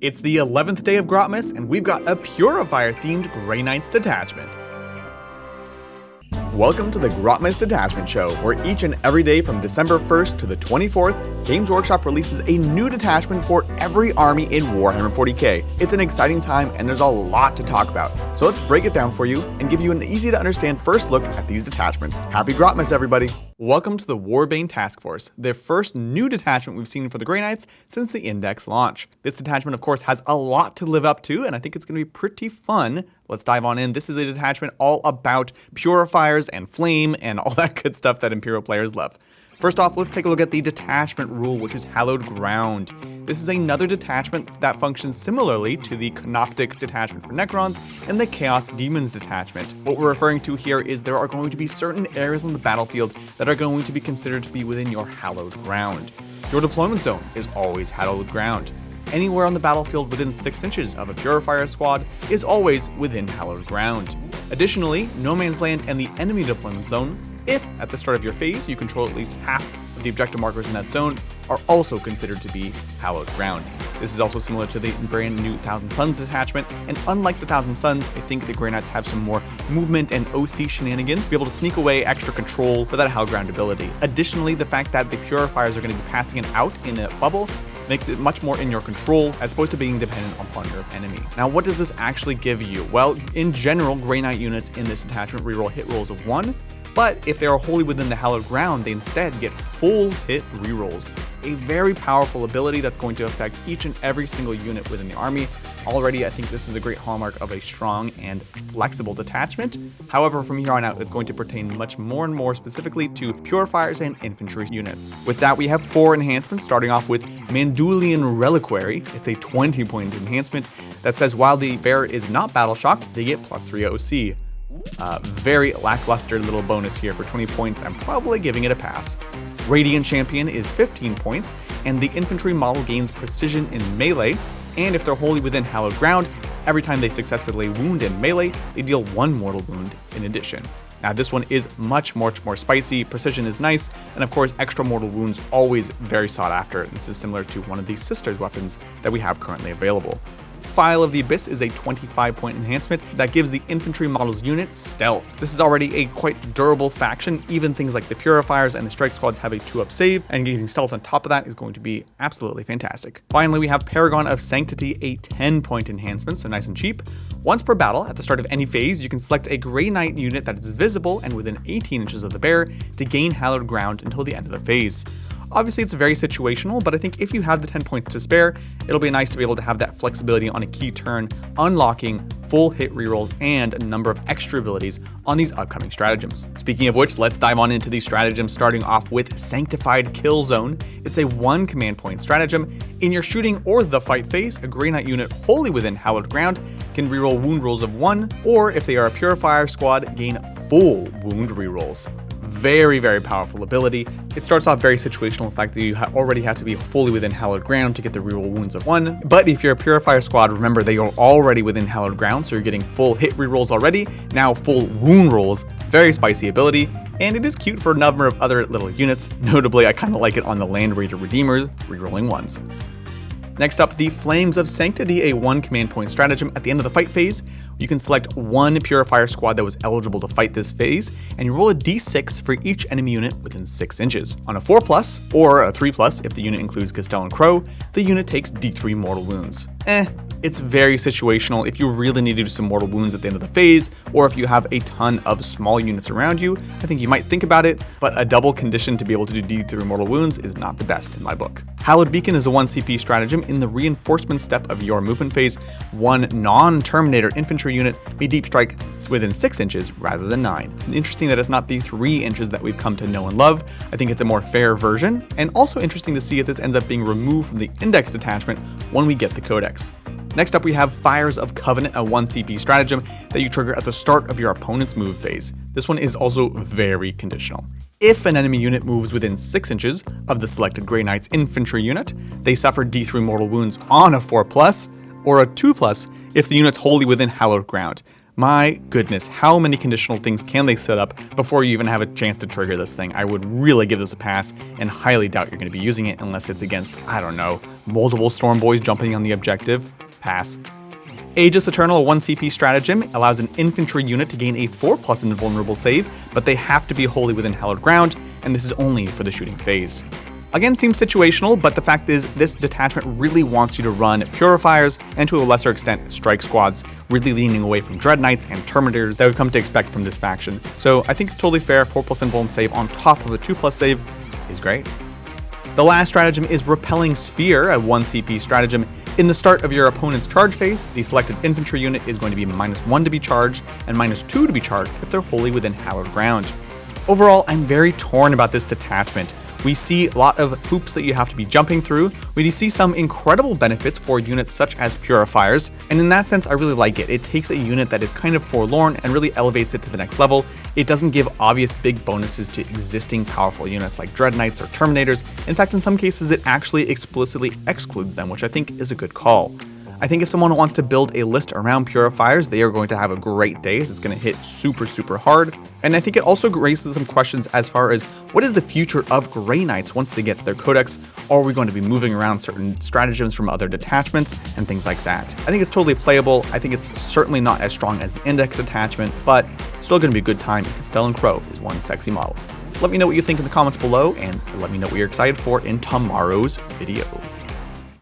It's the 11th day of Grotmas, and we've got a Purifier-themed Grey Knights detachment. Welcome to the Grotmas Detachment Show, where each and every day from December 1st to the 24th, Games Workshop releases a new detachment for every army in Warhammer 40k. It's an exciting time, and there's a lot to talk about. So let's break it down for you and give you an easy-to-understand first look at these detachments. Happy Grotmas, everybody! Welcome to the Warp-Bane Task Force, the first new detachment we've seen for the Grey Knights since the Index launch. This detachment, of course, has a lot to live up to, and I think it's going to be pretty fun. Let's dive on in. This is a detachment all about purifiers and flame and all that good stuff that Imperial players love. First off, let's take a look at the detachment rule, which is Hallowed Ground. This is another detachment that functions similarly to the Canoptic detachment for Necrons and the Chaos Demons detachment. What we're referring to here is there are going to be certain areas on the battlefield that are going to be considered to be within your Hallowed Ground. Your deployment zone is always Hallowed Ground. Anywhere on the battlefield within 6 inches of a Purifier squad is always within Hallowed Ground. Additionally, No Man's Land and the enemy deployment zone, if at the start of your phase you control at least half of the objective markers in that zone, are also considered to be Hallowed Ground. This is also similar to the brand new Thousand Suns detachment, and unlike the Thousand Suns, I think the Grey Knights have some more movement and OC shenanigans to be able to sneak away extra control for that Hallowed Ground ability. Additionally, the fact that the Purifiers are going to be passing it out in a bubble makes it much more in your control as opposed to being dependent upon your enemy. Now, what does this actually give you? Well, in general, Grey Knight units in this detachment reroll hit rolls of 1, but if they are wholly within the Hallowed Ground, they instead get full hit rerolls. A very powerful ability that's going to affect each and every single unit within the army. Already, I think this is a great hallmark of a strong and flexible detachment. However, from here on out, it's going to pertain much more and more specifically to Purifiers and infantry units. With that, we have 4 enhancements, starting off with Mandulian Reliquary. It's a 20-point enhancement that says while the bearer is not battle shocked, they get +3 OC. Very lackluster little bonus here for 20 points. I'm probably giving it a pass. Radiant Champion is 15 points, and the infantry model gains precision in melee, and if they're wholly within Hallowed Ground, every time they successfully wound in melee, they deal 1 mortal wound in addition. Now this one is much more spicy, precision is nice, and of course extra mortal wounds always very sought after. This is similar to one of the sisters weapons that we have currently available. Phial of the Abyss is a 25-point enhancement that gives the infantry model's unit stealth. This is already a quite durable faction. Even things like the Purifiers and the Strike Squads have a 2-up save, and getting stealth on top of that is going to be absolutely fantastic. Finally, we have Paragon of Sanctity, a 10-point enhancement, so nice and cheap. Once per battle, at the start of any phase, you can select a Grey Knight unit that is visible and within 18 inches of the bearer to gain Hallowed Ground until the end of the phase. Obviously, it's very situational, but I think if you have the 10 points to spare, it'll be nice to be able to have that flexibility on a key turn, unlocking full hit rerolls and a number of extra abilities on these upcoming stratagems. Speaking of which, let's dive on into these stratagems, starting off with Sanctified Kill Zone. It's a 1 command point stratagem. In your shooting or the fight phase, a Grey Knight unit wholly within Hallowed Ground can reroll wound rolls of 1, or if they are a Purifier squad, gain full wound rerolls. Very, very powerful ability. It starts off very situational, the fact that you already have to be fully within Hallowed Ground to get the reroll wounds of 1. But if you're a Purifier squad, remember they are already within Hallowed Ground, so you're getting full hit rerolls already, now full wound rolls. Very spicy ability, and it is cute for a number of other little units. Notably, I kind of like it on the Land Raider Redeemers, rerolling 1s. Next up, the Flames of Sanctity, a 1 command point stratagem. At the end of the fight phase, you can select 1 Purifier squad that was eligible to fight this phase, and you roll a d6 for each enemy unit within 6 inches. On a 4+, or a 3+, if the unit includes Castellan Crow, the unit takes d3 mortal wounds. It's very situational. If you really need to do some mortal wounds at the end of the phase, or if you have a ton of small units around you, I think you might think about it, but a double condition to be able to do d3 mortal wounds is not the best in my book. Hallowed Beacon is a 1 CP stratagem. In the reinforcement step of your movement phase, 1 non-Terminator infantry unit may deep strike within 6 inches rather than 9. Interesting that it's not the 3 inches that we've come to know and love. I think it's a more fair version, and also interesting to see if this ends up being removed from the Index detachment when we get the Codex. Next up, we have Fires of Covenant, a 1 CP stratagem that you trigger at the start of your opponent's move phase. This one is also very conditional. If an enemy unit moves within 6 inches of the selected Grey Knight's infantry unit, they suffer d3 mortal wounds on a 4+, or a 2+ if the unit's wholly within Hallowed Ground. My goodness, how many conditional things can they set up before you even have a chance to trigger this thing? I would really give this a pass and highly doubt you're going to be using it unless it's against, I don't know, multiple Storm Boys jumping on the objective. Pass. Aegis Eternal, a 1 CP stratagem, allows an infantry unit to gain a 4+ invulnerable save, but they have to be wholly within Hallowed Ground, and this is only for the shooting phase. Again, seems situational, but the fact is this detachment really wants you to run Purifiers and to a lesser extent Strike Squads, really leaning away from Dread Knights and Terminators that we've come to expect from this faction. So I think it's totally fair, 4+ invuln save on top of the 2+ save is great. The last stratagem is Repelling Sphere, a 1 CP stratagem. In the start of your opponent's charge phase, the selected infantry unit is going to be -1 to be charged and -2 to be charged if they're wholly within Hallowed Ground. Overall, I'm very torn about this detachment. We see a lot of hoops that you have to be jumping through. We see some incredible benefits for units such as Purifiers, and in that sense I really like it. It takes a unit that is kind of forlorn and really elevates it to the next level. It doesn't give obvious big bonuses to existing powerful units like Dread Knights or Terminators. In fact, in some cases it actually explicitly excludes them, which I think is a good call. I think if someone wants to build a list around Purifiers, they are going to have a great day. It's going to hit super hard. And I think it also raises some questions as far as what is the future of Grey Knights once they get their codex? Are we going to be moving around certain stratagems from other detachments and things like that? I think it's totally playable. I think it's certainly not as strong as the Index detachment, but still going to be a good time if Stellan Crow is one sexy model. Let me know what you think in the comments below, and let me know what you're excited for in tomorrow's video.